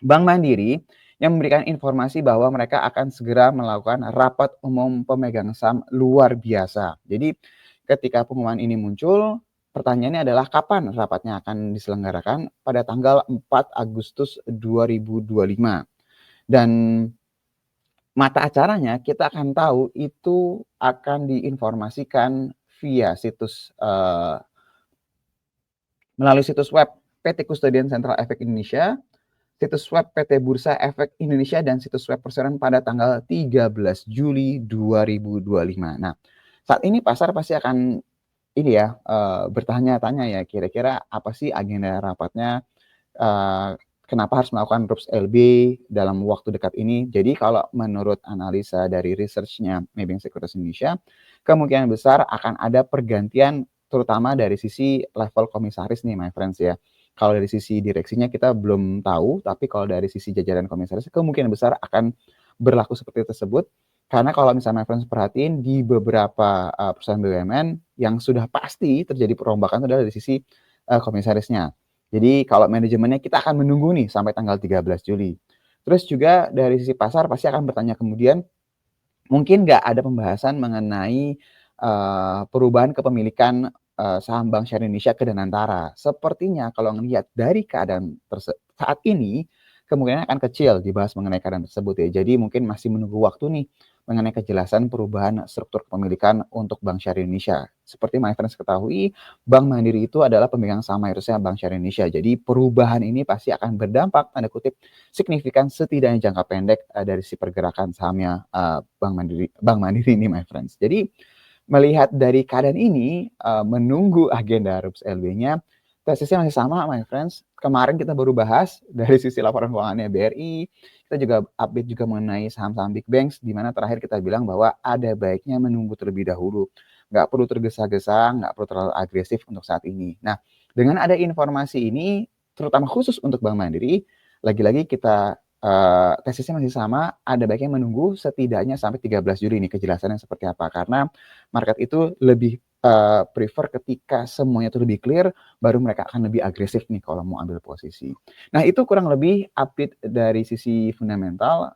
Bank Mandiri yang memberikan informasi bahwa mereka akan segera melakukan rapat umum pemegang saham luar biasa. Jadi ketika pengumuman ini muncul, pertanyaannya adalah kapan rapatnya akan diselenggarakan? Pada tanggal 4 Agustus 2025. Dan mata acaranya kita akan tahu itu akan diinformasikan via situs melalui situs web PT Custodian Central Efek Indonesia, situs web PT Bursa Efek Indonesia, dan situs web perseroan pada tanggal 13 Juli 2025. Nah, saat ini pasar pasti akan ini ya, bertanya-tanya ya, kira-kira apa sih agenda rapatnya, kenapa harus melakukan RUPS LB dalam waktu dekat ini. Jadi kalau menurut analisa dari research-nya Maybank Securities Indonesia, kemungkinan besar akan ada pergantian terutama dari sisi level komisaris nih my friends ya. Kalau dari sisi direksinya kita belum tahu, tapi kalau dari sisi jajaran komisaris kemungkinan besar akan berlaku seperti tersebut. Karena kalau misalnya my friends perhatiin di beberapa perusahaan BUMN yang sudah pasti terjadi perombakan adalah dari sisi komisarisnya. Jadi kalau manajemennya kita akan menunggu nih sampai tanggal 13 Juli. Terus juga dari sisi pasar pasti akan bertanya kemudian, mungkin nggak ada pembahasan mengenai perubahan kepemilikan saham Bank Syariah Indonesia ke Danantara. Sepertinya kalau ngelihat dari keadaan saat ini, kemungkinan akan kecil dibahas mengenai keadaan tersebut ya. Jadi mungkin masih menunggu waktu nih mengenai kejelasan perubahan struktur kepemilikan untuk Bank Syariah Indonesia. Seperti my friends ketahui, Bank Mandiri itu adalah pemegang saham mayoritasnya Bank Syariah Indonesia. Jadi perubahan ini pasti akan berdampak tanda kutip signifikan setidaknya jangka pendek dari si pergerakan sahamnya Bank Mandiri ini my friends. Jadi melihat dari keadaan ini, menunggu agenda RUPS LB-nya, tesisnya masih sama my friends. Kemarin kita baru bahas dari sisi laporan keuangannya BRI, kita juga update juga mengenai saham-saham big banks, di mana terakhir kita bilang bahwa ada baiknya menunggu terlebih dahulu. Nggak perlu tergesa-gesa, nggak perlu terlalu agresif untuk saat ini. Nah, dengan ada informasi ini, terutama khusus untuk Bank Mandiri, lagi-lagi kita tesisnya masih sama, ada baiknya menunggu setidaknya sampai 13 Juli nih kejelasannya seperti apa. Karena market itu lebih prefer ketika semuanya itu lebih clear, baru mereka akan lebih agresif nih kalau mau ambil posisi. Nah itu kurang lebih update dari sisi fundamental.